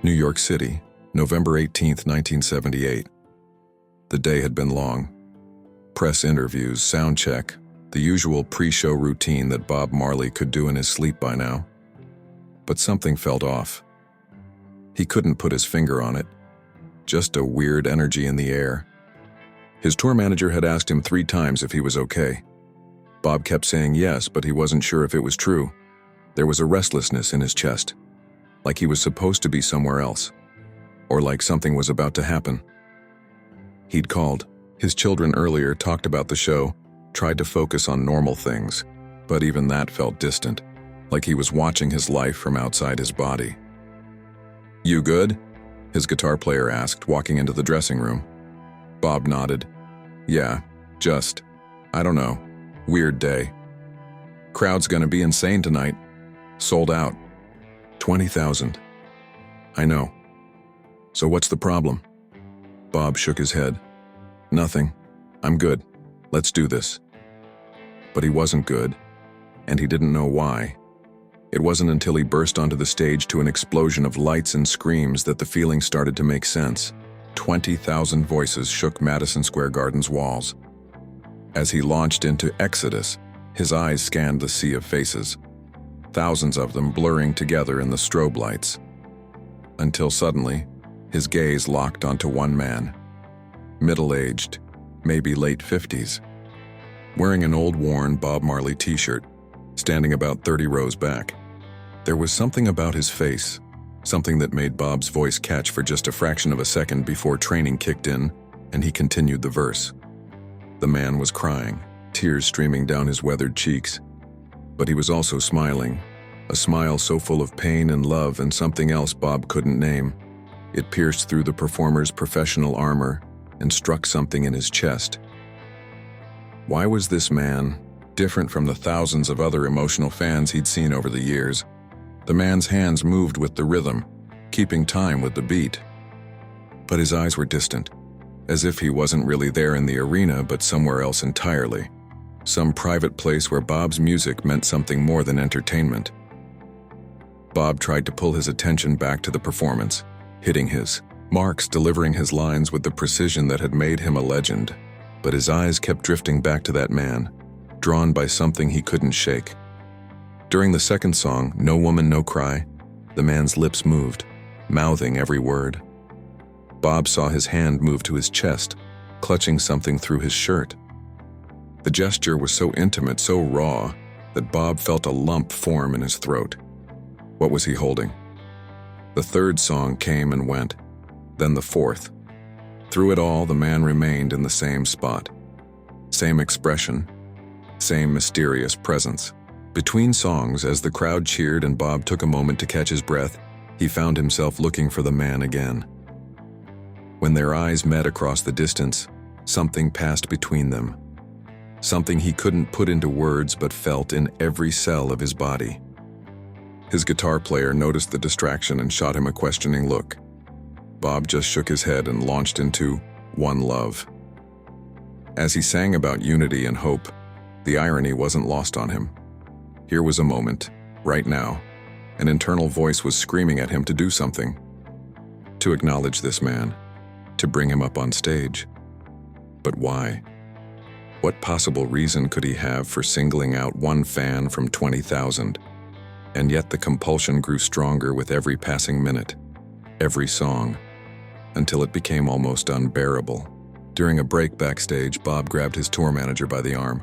New York City, November 18, 1978. The day had been long. Press interviews, sound check, the usual pre-show routine that Bob Marley could do in his sleep by now. But something felt off. He couldn't put his finger on it. Just a weird energy in the air. His tour manager had asked him 3 times if he was okay. Bob kept saying yes, but he wasn't sure if it was true. There was a restlessness in his chest, like he was supposed to be somewhere else, or like something was about to happen. He'd called. His children earlier talked about the show, tried to focus on normal things, but even that felt distant, like he was watching his life from outside his body. "You good?" his guitar player asked, walking into the dressing room. Bob nodded. "Yeah, just, I don't know, weird day. Crowd's gonna be insane tonight. Sold out. 20,000. I know. So what's the problem?" Bob shook his head. "Nothing. I'm good. Let's do this." But he wasn't good, and he didn't know why. It wasn't until he burst onto the stage to an explosion of lights and screams that the feeling started to make sense. 20,000 voices shook Madison Square Garden's walls. As he launched into Exodus, his eyes scanned the sea of faces, thousands of them blurring together in the strobe lights. Until suddenly, his gaze locked onto one man. Middle-aged, maybe late 50s. Wearing an old worn Bob Marley t-shirt, standing about 30 rows back. There was something about his face, something that made Bob's voice catch for just a fraction of a second before training kicked in, and he continued the verse. The man was crying, tears streaming down his weathered cheeks. But he was also smiling, a smile so full of pain and love and something else Bob couldn't name. It pierced through the performer's professional armor and struck something in his chest. Why was this man different from the thousands of other emotional fans he'd seen over the years? The man's hands moved with the rhythm, keeping time with the beat. But his eyes were distant, as if he wasn't really there in the arena but somewhere else entirely. Some private place where Bob's music meant something more than entertainment. Bob tried to pull his attention back to the performance, hitting his marks, delivering his lines with the precision that had made him a legend. But his eyes kept drifting back to that man, drawn by something he couldn't shake. During the second song, No Woman, No Cry, the man's lips moved, mouthing every word. Bob saw his hand move to his chest, clutching something through his shirt. The gesture was so intimate, so raw, that Bob felt a lump form in his throat. What was he holding? The third song came and went, then the fourth. Through it all, the man remained in the same spot. Same expression, same mysterious presence. Between songs, as the crowd cheered and Bob took a moment to catch his breath, he found himself looking for the man again. When their eyes met across the distance, something passed between them. Something he couldn't put into words but felt in every cell of his body. His guitar player noticed the distraction and shot him a questioning look. Bob just shook his head and launched into One Love. As he sang about unity and hope, the irony wasn't lost on him. Here was a moment, right now, an internal voice was screaming at him to do something. To acknowledge this man, to bring him up on stage. But why? What possible reason could he have for singling out one fan from 20,000? And yet the compulsion grew stronger with every passing minute, every song, until it became almost unbearable. During a break backstage, Bob grabbed his tour manager by the arm.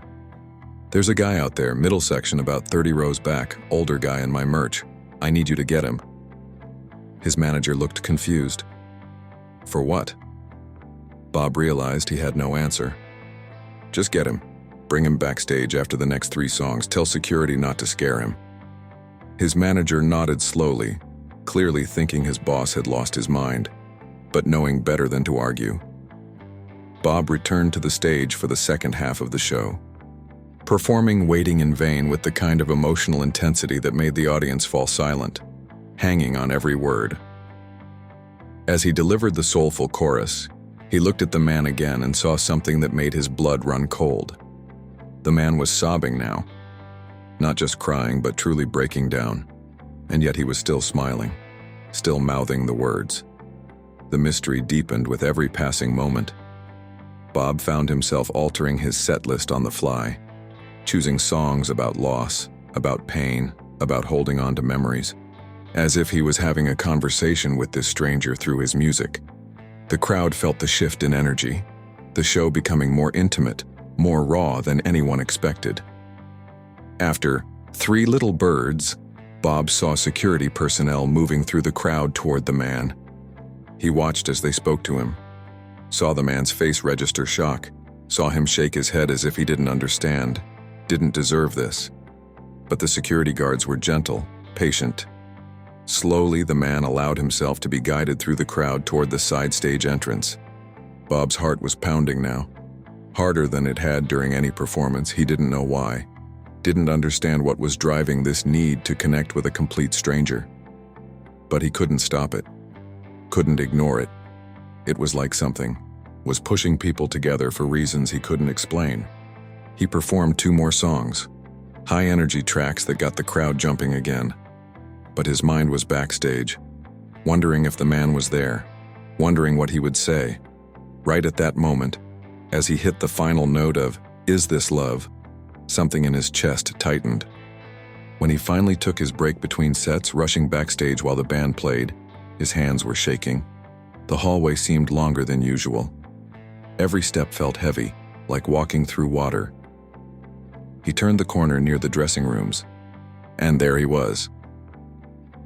"There's a guy out there, middle section about 30 rows back, older guy in my merch. I need you to get him." His manager looked confused. "For what?" Bob realized he had no answer. "Just get him. Bring him backstage after the next 3 songs. Tell security not to scare him." His manager nodded slowly, clearly thinking his boss had lost his mind, but knowing better than to argue. Bob returned to the stage for the second half of the show, performing Waiting in Vain with the kind of emotional intensity that made the audience fall silent, hanging on every word. As he delivered the soulful chorus, he looked at the man again and saw something that made his blood run cold. The man was sobbing now, not just crying but truly breaking down, and yet he was still smiling. still mouthing the words. The mystery deepened with every passing moment. Bob found himself altering his set list on the fly, choosing songs about loss, about pain, about holding on to memories, as if he was having a conversation with this stranger through his music. The crowd felt the shift in energy, the show becoming more intimate, more raw than anyone expected. After "Three Little Birds," Bob saw security personnel moving through the crowd toward the man. He watched as they spoke to him, saw the man's face register shock, saw him shake his head as if he didn't understand, didn't deserve this. But the security guards were gentle, patient. Slowly, the man allowed himself to be guided through the crowd toward the side stage entrance. Bob's heart was pounding now, harder than it had during any performance. He didn't know why, didn't understand what was driving this need to connect with a complete stranger. But he couldn't stop it, couldn't ignore it. It was like something was pushing people together for reasons he couldn't explain. He performed 2 more songs, high-energy tracks that got the crowd jumping again. But his mind was backstage, wondering if the man was there, wondering what he would say. Right at that moment, as he hit the final note of "Is This Love?", something in his chest tightened. When he finally took his break between sets, rushing backstage while the band played, his hands were shaking. The hallway seemed longer than usual. Every step felt heavy, like walking through water. He turned the corner near the dressing rooms, and there he was.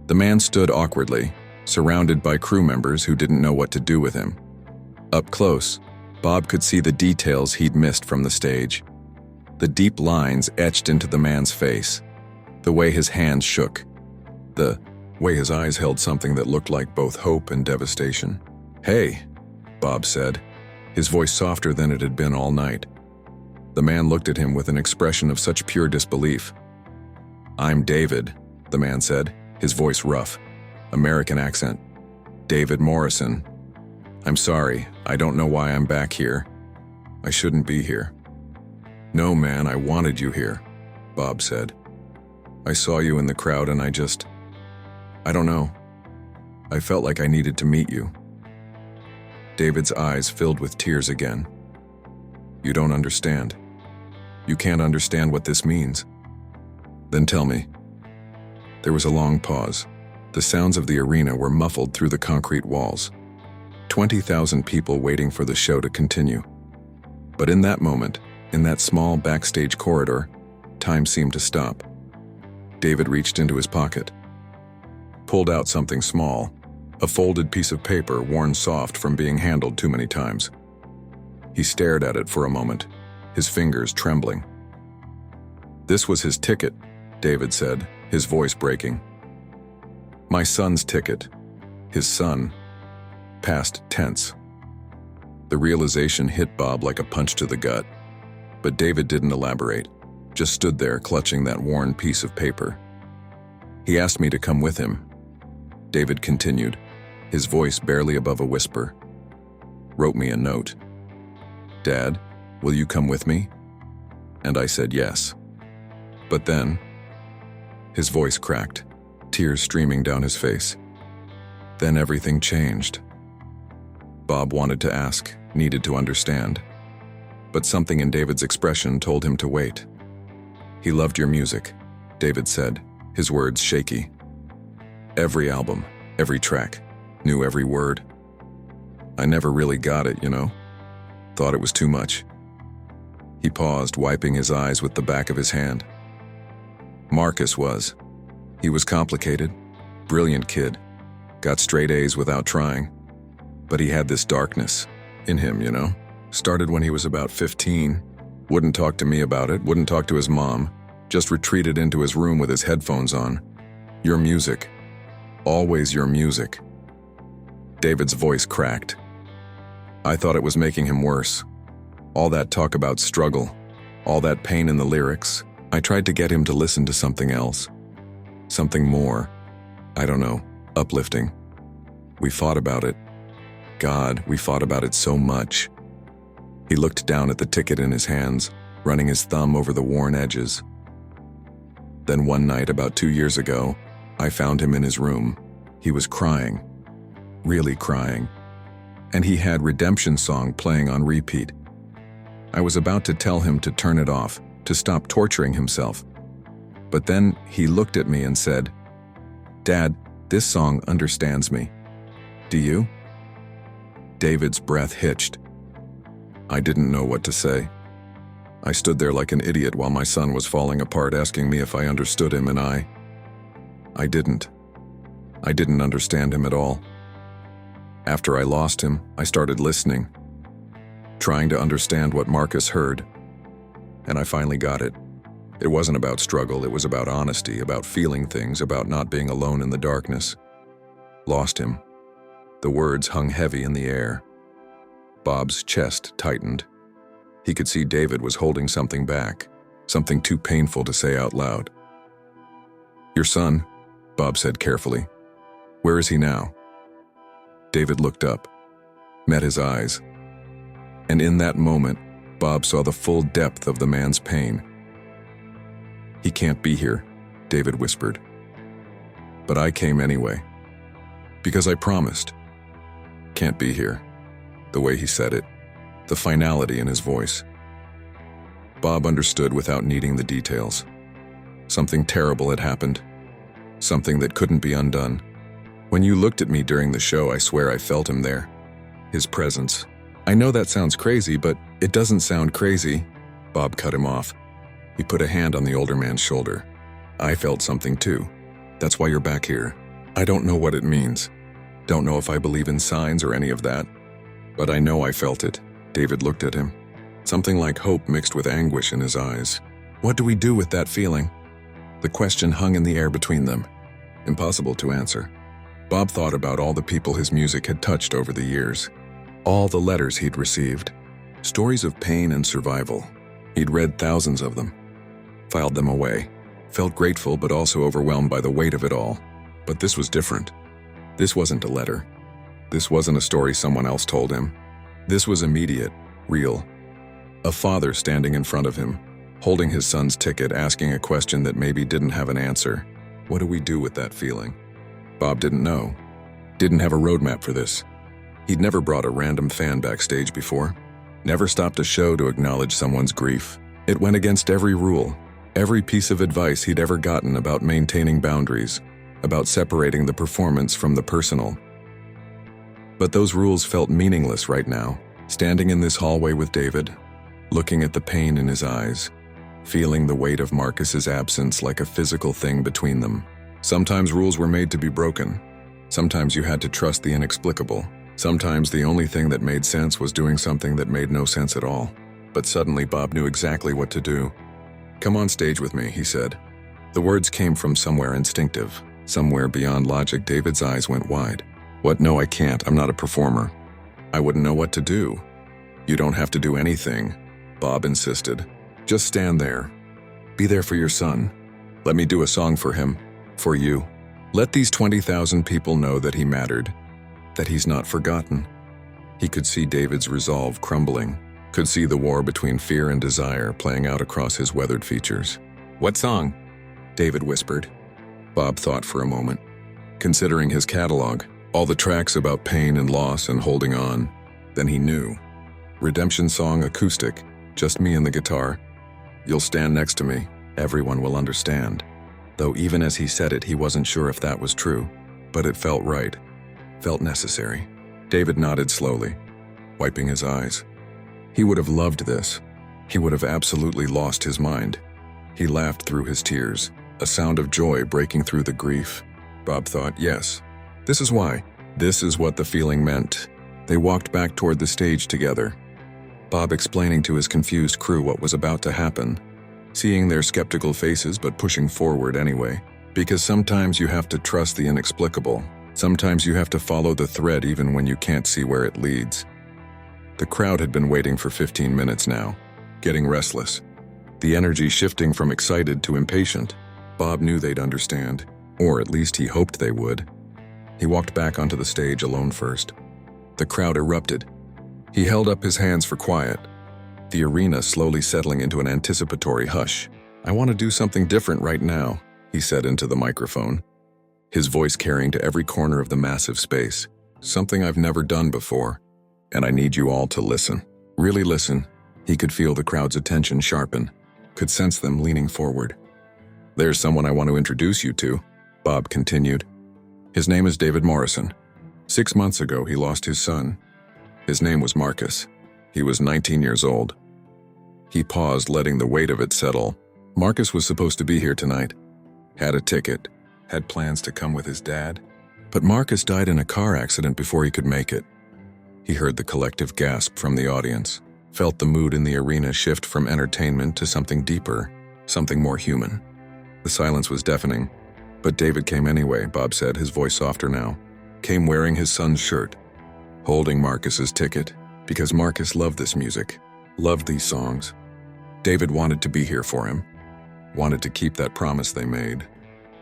The man stood awkwardly, surrounded by crew members who didn't know what to do with him. Up close, Bob could see the details he'd missed from the stage. The deep lines etched into the man's face, the way his hands shook, the way his eyes held something that looked like both hope and devastation. "Hey," Bob said, his voice softer than it had been all night. The man looked at him with an expression of such pure disbelief. "I'm David," the man said, his voice rough, American accent. "David Morrison. I'm sorry, I don't know why I'm back here. I shouldn't be here." "No, man, I wanted you here," Bob said. "I saw you in the crowd and I don't know. I felt like I needed to meet you." David's eyes filled with tears again. "You don't understand. You can't understand what this means." "Then tell me." There was a long pause. The sounds of the arena were muffled through the concrete walls. 20,000 people waiting for the show to continue. But in that moment, in that small backstage corridor, time seemed to stop. David reached into his pocket, pulled out something small, a folded piece of paper worn soft from being handled too many times. He stared at it for a moment, his fingers trembling. "This was his ticket," David said, his voice breaking. "My son's ticket. His son." Past tense. The realization hit Bob like a punch to the gut. But David didn't elaborate, just stood there clutching that worn piece of paper. "He asked me to come with him," David continued, his voice barely above a whisper. "Wrote me a note. 'Dad, will you come with me?' And I said yes. But then," his voice cracked, tears streaming down his face. "Then everything changed." Bob wanted to ask, needed to understand. But something in David's expression told him to wait. "He loved your music," David said, his words shaky. "Every album, every track, knew every word. I never really got it, you know? Thought it was too much." He paused, wiping his eyes with the back of his hand. "Marcus was. He was complicated, brilliant kid, got straight A's without trying. But he had this darkness in him, you know? Started when he was about 15, wouldn't talk to me about it, wouldn't talk to his mom, just retreated into his room with his headphones on. Your music. Always your music." David's voice cracked. "I thought it was making him worse. All that talk about struggle, all that pain in the lyrics. I tried to get him to listen to something else. Something more, I don't know, uplifting. We fought about it. God, we fought about it so much." He looked down at the ticket in his hands, running his thumb over the worn edges. "Then one night about 2 years ago, I found him in his room, He was crying, really crying, and he had Redemption Song playing on repeat. I was about to tell him to turn it off, to stop torturing himself. But then he looked at me and said, "Dad, this song understands me. Do you?" David's breath hitched. I didn't know what to say. I stood there like an idiot while my son was falling apart, asking me if I understood him, and I didn't. I didn't understand him at all. After I lost him, I started listening, trying to understand what Marcus heard. And I finally got it. It wasn't about struggle, it was about honesty, about feeling things, about not being alone in the darkness. Lost him. The words hung heavy in the air. Bob's chest tightened. He could see David was holding something back, something too painful to say out loud. "Your son," Bob said carefully. "Where is he now?" David looked up, met his eyes, and in that moment, Bob saw the full depth of the man's pain. "He can't be here," David whispered. "But I came anyway, because I promised." "Can't be here," the way he said it, the finality in his voice. Bob understood without needing the details. Something terrible had happened, something that couldn't be undone. "When you looked at me during the show, I swear I felt him there. His presence. I know that sounds crazy, but it doesn't sound crazy." Bob cut him off. He put a hand on the older man's shoulder. "I felt something too. That's why you're back here. I don't know what it means. Don't know if I believe in signs or any of that. But I know I felt it." David looked at him. Something like hope mixed with anguish in his eyes. "What do we do with that feeling?" The question hung in the air between them. Impossible to answer. Bob thought about all the people his music had touched over the years. All the letters he'd received. Stories of pain and survival. He'd read thousands of them. Filed them away. Felt grateful but also overwhelmed by the weight of it all. But this was different. This wasn't a letter. This wasn't a story someone else told him. This was immediate, real. A father standing in front of him, holding his son's ticket, asking a question that maybe didn't have an answer. What do we do with that feeling? Bob didn't know. Didn't have a roadmap for this. He'd never brought a random fan backstage before. Never stopped a show to acknowledge someone's grief. It went against every rule, every piece of advice he'd ever gotten about maintaining boundaries, about separating the performance from the personal. But those rules felt meaningless right now, standing in this hallway with David, looking at the pain in his eyes, feeling the weight of Marcus's absence like a physical thing between them. Sometimes rules were made to be broken. Sometimes you had to trust the inexplicable. Sometimes the only thing that made sense was doing something that made no sense at all. But suddenly Bob knew exactly what to do. "Come on stage with me," he said. The words came from somewhere instinctive, somewhere beyond logic. David's eyes went wide. "What? No, I can't. I'm not a performer. I wouldn't know what to do." "You don't have to do anything," Bob insisted. "Just stand there. Be there for your son. Let me do a song for him. For you. Let these 20,000 people know that he mattered, that he's not forgotten." He could see David's resolve crumbling, could see the war between fear and desire playing out across his weathered features. "What song?" David whispered. Bob thought for a moment, considering his catalog, all the tracks about pain and loss and holding on. Then he knew. Redemption Song acoustic, just me and the guitar. "You'll stand next to me. Everyone will understand." Though even as he said it, he wasn't sure if that was true. But it felt right. Felt necessary. David nodded slowly, wiping his eyes. He would have loved this. He would have absolutely lost his mind. He laughed through his tears, a sound of joy breaking through the grief. Bob thought, yes, this is why. This is what the feeling meant. They walked back toward the stage together. Bob explaining to his confused crew what was about to happen, seeing their skeptical faces but pushing forward anyway. Because sometimes you have to trust the inexplicable. Sometimes you have to follow the thread even when you can't see where it leads. The crowd had been waiting for 15 minutes now, getting restless. The energy shifting from excited to impatient. Bob knew they'd understand, or at least he hoped they would. He walked back onto the stage alone first. The crowd erupted. He held up his hands for quiet, the arena slowly settling into an anticipatory hush. "I want to do something different right now," he said into the microphone. his voice carrying to every corner of the massive space. Something I've never done before, and I need you all to listen. Really listen. He could feel the crowd's attention sharpen, could sense them leaning forward. There's someone I want to introduce you to, Bob continued. His name is David Morrison. 6 months ago, he lost his son. His name was Marcus. He was 19 years old. He paused, letting the weight of it settle. Marcus was supposed to be here tonight. Had a ticket, had plans to come with his dad. But Marcus died in a car accident before he could make it. He heard the collective gasp from the audience, felt the mood in the arena shift from entertainment to something deeper, something more human. The silence was deafening, but David came anyway, Bob said, his voice softer now. Came wearing his son's shirt, holding Marcus's ticket, because Marcus loved this music, loved these songs. David wanted to be here for him, wanted to keep that promise they made.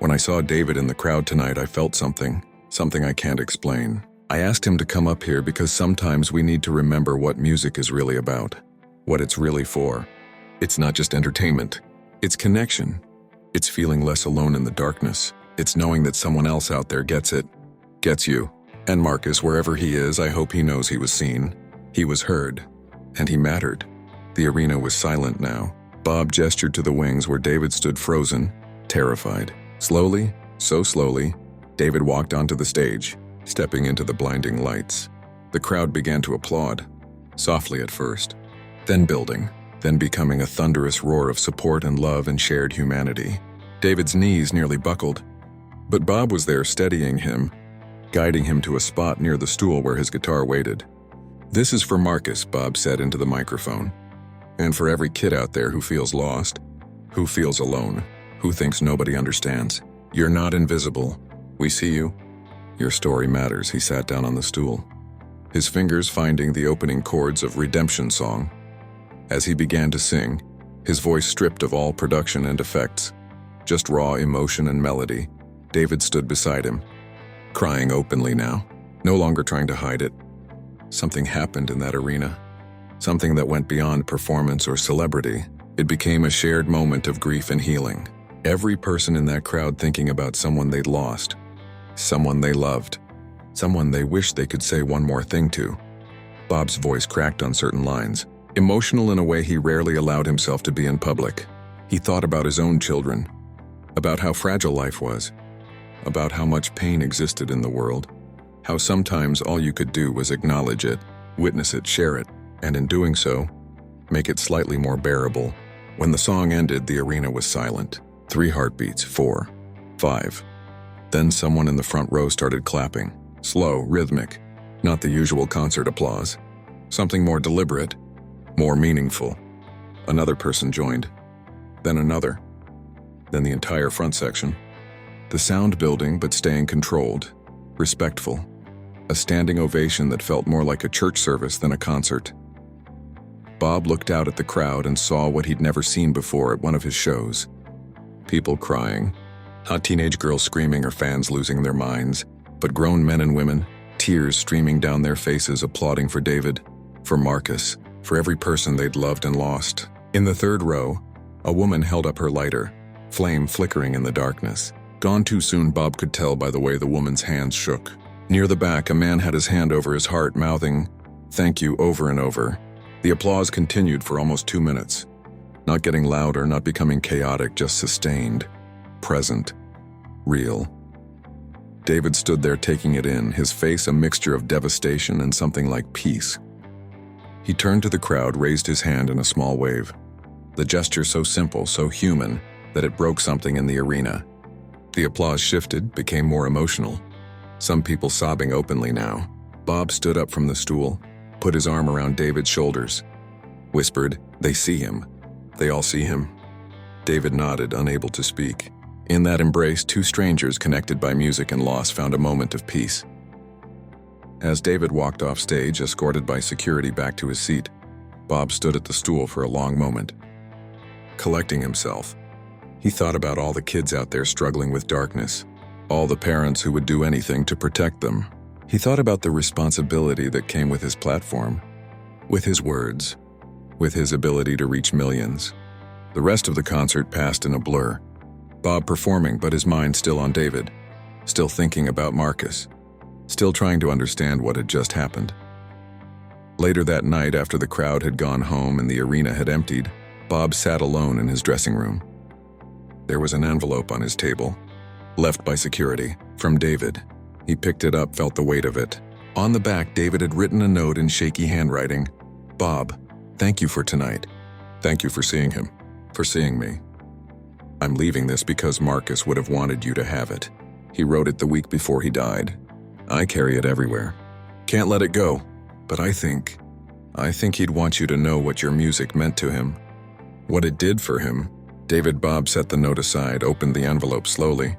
When I saw David in the crowd tonight, I felt something I can't explain. I asked him to come up here because sometimes we need to remember what music is really about, what it's really for. It's not just entertainment. It's connection. It's feeling less alone in the darkness. It's knowing that someone else out there gets it, gets you. And Marcus, wherever he is, I hope he knows he was seen, he was heard, and he mattered. The arena was silent now. Bob gestured to the wings where David stood frozen, terrified. Slowly, so slowly, David walked onto the stage, stepping into the blinding lights. The crowd began to applaud, softly at first, then building, then becoming a thunderous roar of support and love and shared humanity. David's knees nearly buckled, but Bob was there steadying him, guiding him to a spot near the stool where his guitar waited. "This is for Marcus," Bob said into the microphone, "and for every kid out there who feels lost, who feels alone, who thinks nobody understands. You're not invisible. We see you. Your story matters." He sat down on the stool, his fingers finding the opening chords of Redemption Song. As he began to sing, his voice stripped of all production and effects, just raw emotion and melody, David stood beside him, crying openly now, no longer trying to hide it. Something happened in that arena, something that went beyond performance or celebrity. It became a shared moment of grief and healing. Every person in that crowd thinking about someone they'd lost, someone they loved, someone they wished they could say one more thing to. Bob's voice cracked on certain lines, emotional in a way he rarely allowed himself to be in public. He thought about his own children, about how fragile life was, about how much pain existed in the world, how sometimes all you could do was acknowledge it, witness it, share it, and in doing so, make it slightly more bearable. When the song ended, the arena was silent. 3 heartbeats, 4, 5. Then someone in the front row started clapping. Slow, rhythmic, not the usual concert applause. Something more deliberate, more meaningful. Another person joined, then another, then the entire front section. The sound building, but staying controlled, respectful. A standing ovation that felt more like a church service than a concert. Bob looked out at the crowd and saw what he'd never seen before at one of his shows. People crying, not teenage girls screaming or fans losing their minds, but grown men and women, tears streaming down their faces applauding for David, for Marcus, for every person they'd loved and lost. In the third row, a woman held up her lighter, flame flickering in the darkness. Gone too soon, Bob could tell by the way the woman's hands shook. Near the back, a man had his hand over his heart, mouthing, "Thank you," over and over. The applause continued for almost 2 minutes. Not getting louder, not becoming chaotic, just sustained, present, real. David stood there taking it in, his face a mixture of devastation and something like peace. He turned to the crowd, raised his hand in a small wave. The gesture so simple, so human, that it broke something in the arena. The applause shifted, became more emotional. Some people sobbing openly now. Bob stood up from the stool, put his arm around David's shoulders, whispered, "They see him. They all see him." David nodded, unable to speak. In that embrace, 2 strangers connected by music and loss found a moment of peace. As David walked off stage, escorted by security back to his seat, Bob stood at the stool for a long moment. Collecting himself, he thought about all the kids out there struggling with darkness, all the parents who would do anything to protect them. He thought about the responsibility that came with his platform, with his words, with his ability to reach millions. The rest of the concert passed in a blur. Bob performing, but his mind still on David. still thinking about Marcus, still trying to understand what had just happened. Later that night, after the crowd had gone home and the arena had emptied, Bob sat alone in his dressing room. There was an envelope on his table, left by security, from David. He picked it up, felt the weight of it. On the back, David had written a note in shaky handwriting. "Bob, thank you for tonight. Thank you for seeing him, for seeing me. I'm leaving this because Marcus would have wanted you to have it. He wrote it the week before he died. I carry it everywhere. Can't let it go, but I think he'd want you to know what your music meant to him, what it did for him." Bob set the note aside, opened the envelope slowly.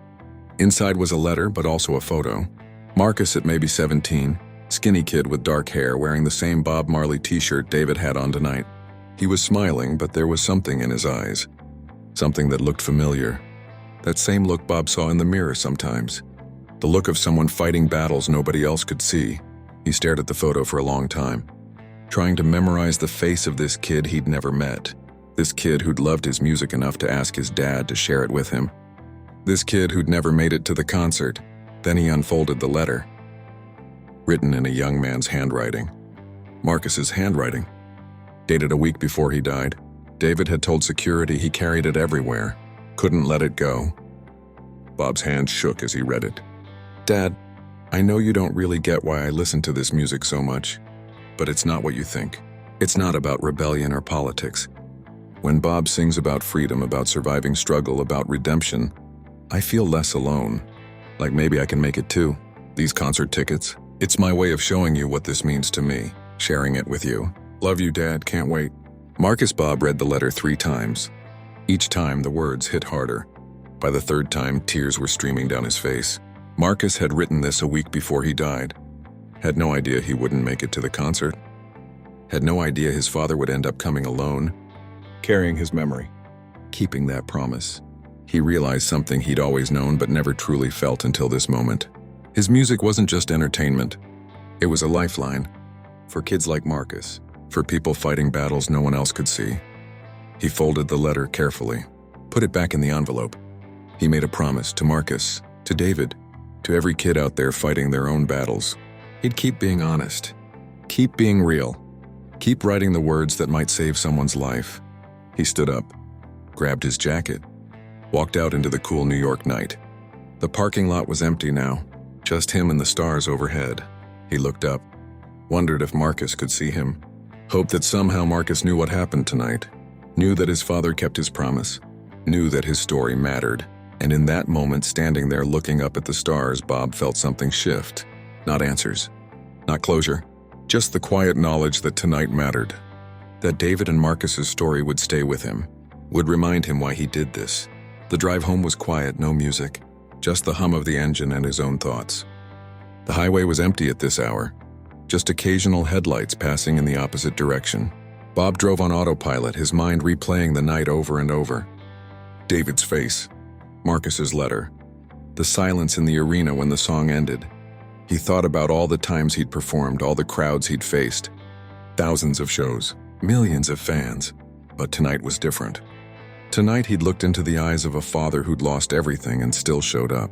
Inside was a letter, but also a photo. Marcus at maybe 17, skinny kid with dark hair, wearing the same Bob Marley t-shirt David had on tonight. He was smiling, but there was something in his eyes. Something that looked familiar. That same look Bob saw in the mirror sometimes. The look of someone fighting battles nobody else could see. He stared at the photo for a long time, trying to memorize the face of this kid he'd never met. This kid who'd loved his music enough to ask his dad to share it with him. This kid who'd never made it to the concert. Then he unfolded the letter. Written in a young man's handwriting. Marcus's handwriting. Dated a week before he died. David had told security he carried it everywhere. Couldn't let it go. Bob's hand shook as he read it. "Dad, I know you don't really get why I listen to this music so much, but it's not what you think. It's not about rebellion or politics. When Bob sings about freedom, about surviving struggle, about redemption, I feel less alone. Like maybe I can make it too. These concert tickets, it's my way of showing you what this means to me, sharing it with you. Love you, Dad, can't wait." Marcus Bob read the letter 3 times. Each time the words hit harder. By the 3rd time, tears were streaming down his face. Marcus had written this a week before he died. Had no idea he wouldn't make it to the concert. Had no idea his father would end up coming alone, carrying his memory, keeping that promise. He realized something he'd always known but never truly felt until this moment. His music wasn't just entertainment. It was a lifeline. For kids like Marcus. For people fighting battles no one else could see. He folded the letter carefully, put it back in the envelope. He made a promise to Marcus, to David, to every kid out there fighting their own battles. He'd keep being honest, keep being real, keep writing the words that might save someone's life. He stood up, grabbed his jacket, walked out into the cool New York night. The parking lot was empty now, just him and the stars overhead. He looked up, wondered if Marcus could see him, hoped that somehow Marcus knew what happened tonight, knew that his father kept his promise, knew that his story mattered. And in that moment, standing there looking up at the stars, Bob felt something shift. Not answers, not closure, just the quiet knowledge that tonight mattered. That David and Marcus's story would stay with him, would remind him why he did this. The drive home was quiet, no music, just the hum of the engine and his own thoughts. The highway was empty at this hour, just occasional headlights passing in the opposite direction. Bob drove on autopilot, his mind replaying the night over and over. David's face, Marcus's letter, the silence in the arena when the song ended. He thought about all the times he'd performed, all the crowds he'd faced. Thousands of shows, millions of fans. But tonight was different. Tonight he'd looked into the eyes of a father who'd lost everything and still showed up.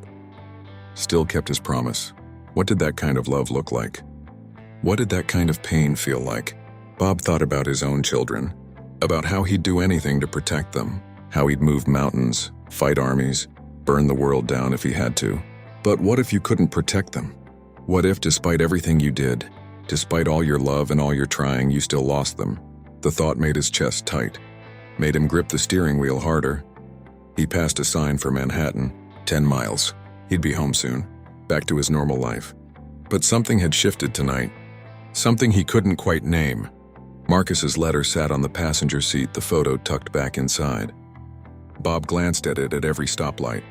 Still kept his promise. What did that kind of love look like? What did that kind of pain feel like? Bob thought about his own children, about how he'd do anything to protect them, how he'd move mountains, fight armies, burn the world down if he had to. But what if you couldn't protect them? What if, despite everything you did, despite all your love and all your trying, you still lost them? The thought made his chest tight, made him grip the steering wheel harder. He passed a sign for Manhattan, 10 miles. He'd be home soon, back to his normal life. But something had shifted tonight, something he couldn't quite name. Marcus's letter sat on the passenger seat, the photo tucked back inside. Bob glanced at it at every stoplight.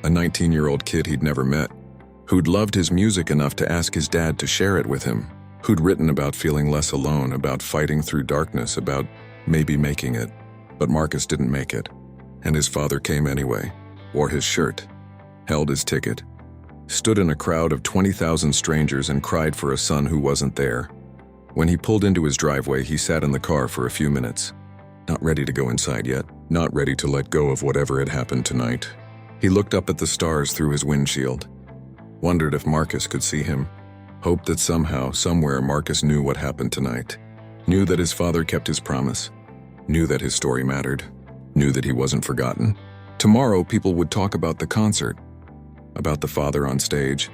A 19-year-old kid he'd never met, who'd loved his music enough to ask his dad to share it with him, who'd written about feeling less alone, about fighting through darkness, about maybe making it. But Marcus didn't make it, and his father came anyway, wore his shirt, held his ticket, stood in a crowd of 20,000 strangers and cried for a son who wasn't there. When he pulled into his driveway, he sat in the car for a few minutes, not ready to go inside yet, not ready to let go of whatever had happened tonight. He looked up at the stars through his windshield. Wondered if Marcus could see him. Hoped that somehow, somewhere, Marcus knew what happened tonight. Knew that his father kept his promise. Knew that his story mattered. Knew that he wasn't forgotten. Tomorrow, people would talk about the concert. About the father on stage.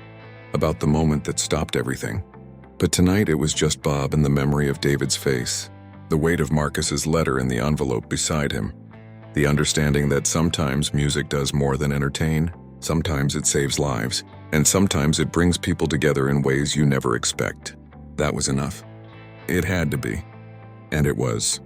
About the moment that stopped everything. But tonight it was just Bob and the memory of David's face. The weight of Marcus's letter in the envelope beside him. The understanding that sometimes music does more than entertain. Sometimes it saves lives. And sometimes it brings people together in ways you never expect. That was enough. It had to be. And it was.